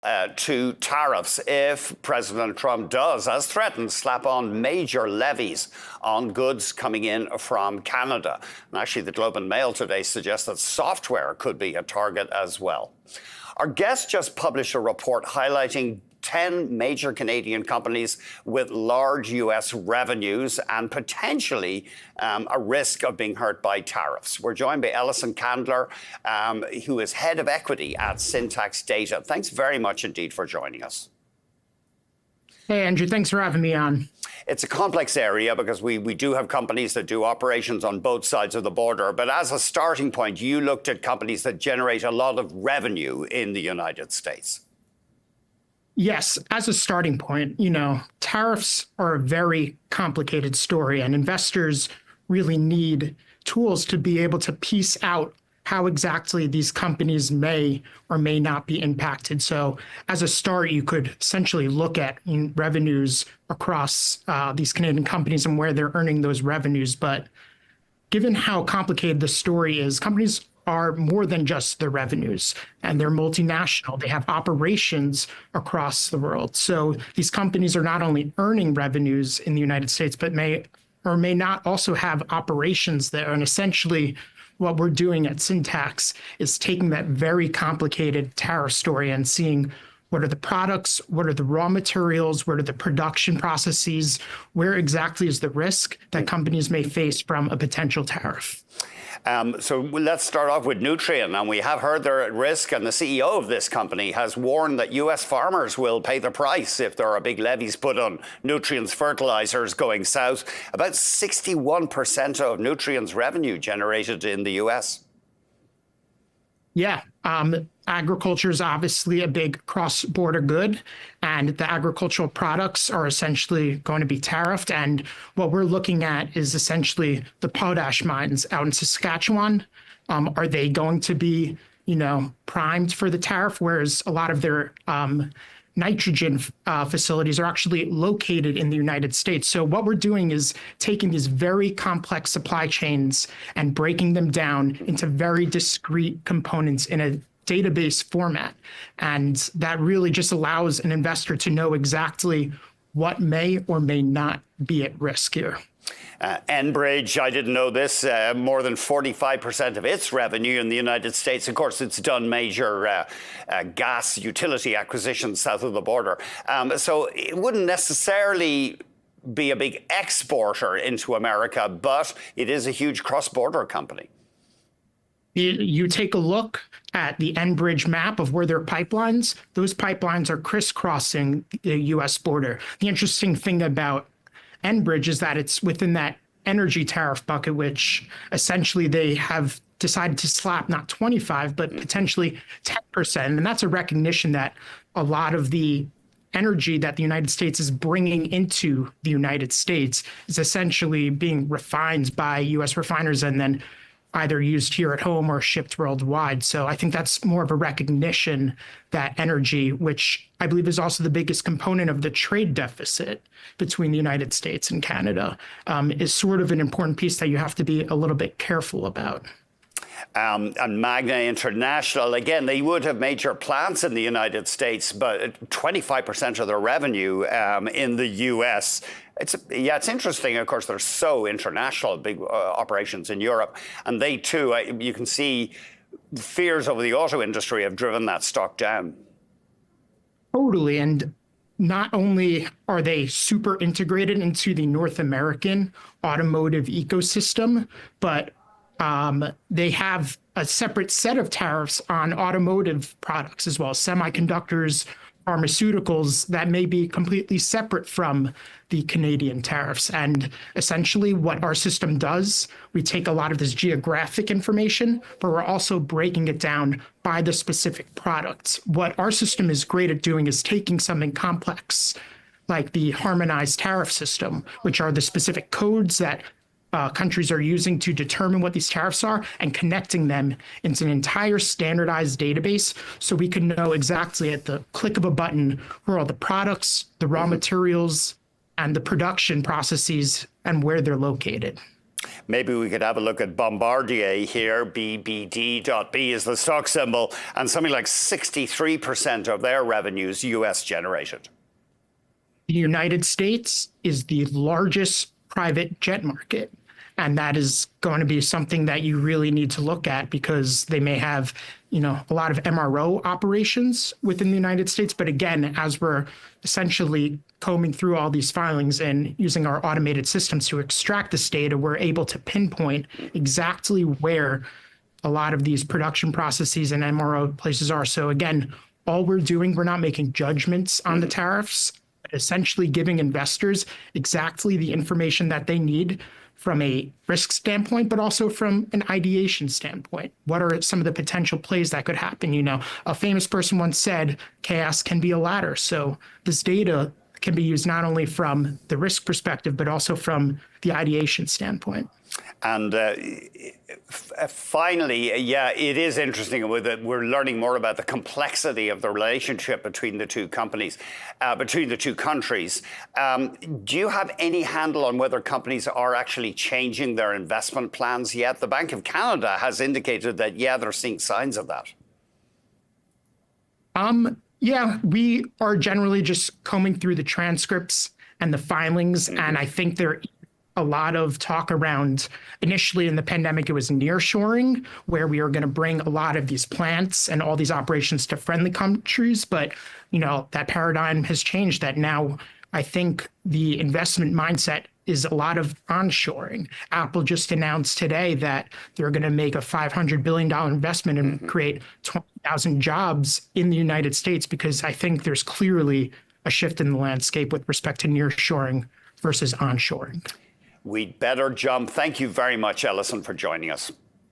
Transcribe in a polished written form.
to tariffs if President Trump does, as threatened, slap on major levies on goods coming in from Canada. And actually, the Globe and Mail today suggests that software could be a target as well. Our guest just published a report highlighting 10 major Canadian companies with large U.S. revenues and potentially a risk of being hurt by tariffs. We're joined by Ellison Kandler, who is head of equity at Syntax Data. Thanks very much indeed for joining us. Hey, Andrew, thanks for having me on. It's a complex area because we do have companies that do operations on both sides of the border. But as a starting point, you looked at companies that generate a lot of revenue in the United States. Yes, as a starting point, tariffs are a very complicated story, and investors really need tools to be able to piece out how exactly these companies may or may not be impacted. So as a start, you could essentially look at revenues across these Canadian companies and where they're earning those revenues. But given how complicated the story is, companies are more than just their revenues, and they're multinational. They have operations across the world. So these companies are not only earning revenues in the United States, but may or may not also have operations there. And essentially, what we're doing at Syntax is taking that very complicated tariff story and seeing what are the products, what are the raw materials, what are the production processes, where exactly is the risk that companies may face from a potential tariff. So let's start off with Nutrien, and we have heard they're at risk, and the CEO of this company has warned that U.S. farmers will pay the price if there are big levies put on Nutrien's fertilizers going south. About 61% of Nutrien's revenue generated in the U.S. Yeah, agriculture is obviously a big cross-border good, and the agricultural products are essentially going to be tariffed. And what we're looking at is essentially the potash mines out in Saskatchewan. Are they going to be, primed for the tariff? Whereas a lot of their nitrogen facilities are actually located in the United States. So what we're doing is taking these very complex supply chains and breaking them down into very discrete components in a database format. And that really just allows an investor to know exactly what may or may not be at risk here. Enbridge, I didn't know this, more than 45% of its revenue in the United States. Of course, it's done major gas utility acquisitions south of the border. So it wouldn't necessarily be a big exporter into America, but it is a huge cross-border company. You take a look at the Enbridge map of where their pipelines, those pipelines are crisscrossing the U.S. border. The interesting thing about Enbridge is that it's within that energy tariff bucket, which essentially they have decided to slap not 25, but potentially 10%. And that's a recognition that a lot of the energy that the United States is bringing into the United States is essentially being refined by U.S. refiners and then either used here at home or shipped worldwide. So I think that's more of a recognition that energy, which I believe is also the biggest component of the trade deficit between the United States and Canada, is sort of an important piece that you have to be a little bit careful about. And Magna International, again, they would have major plants in the United States, but 25% of their revenue in the U.S. It's interesting. Of course, they're so international, big operations in Europe. And they, too, you can see fears over the auto industry have driven that stock down. Totally. And not only are they super integrated into the North American automotive ecosystem, but they have a separate set of tariffs on automotive products as well, semiconductors, pharmaceuticals that may be completely separate from the Canadian tariffs. And essentially what our system does, we take a lot of this geographic information, but we're also breaking it down by the specific products. What our system is great at doing is taking something complex, like the harmonized tariff system, which are the specific codes that countries are using to determine what these tariffs are, and connecting them into an entire standardized database so we can know exactly at the click of a button where all the products, the raw materials, and the production processes and where they're located. Maybe we could have a look at Bombardier here. BBD.B is the stock symbol, and something like 63% of their revenues US generated. The United States is the largest private jet market. And that is going to be something that you really need to look at because they may have, a lot of MRO operations within the United States. But again, as we're essentially combing through all these filings and using our automated systems to extract this data, we're able to pinpoint exactly where a lot of these production processes and MRO places are. So again, all we're doing, we're not making judgments on the tariffs, but essentially giving investors exactly the information that they need from a risk standpoint, but also from an ideation standpoint. What are some of the potential plays that could happen? A famous person once said, chaos can be a ladder. So this data can be used not only from the risk perspective, but also from the ideation standpoint. And finally, it is interesting that we're learning more about the complexity of the relationship between the two companies, between the two countries. Do you have any handle on whether companies are actually changing their investment plans yet? The Bank of Canada has indicated that, they're seeing signs of that. We are generally just combing through the transcripts and the filings, and I think there a lot of talk around, initially in the pandemic, it was nearshoring, where we were going to bring a lot of these plants and all these operations to friendly countries. But, that paradigm has changed, that now I think the investment mindset is a lot of onshoring. Apple just announced today that they're going to make a $500 billion investment and create 20,000 jobs in the United States, because I think there's clearly a shift in the landscape with respect to nearshoring versus onshoring. We'd better jump. Thank you very much, Ellison, for joining us.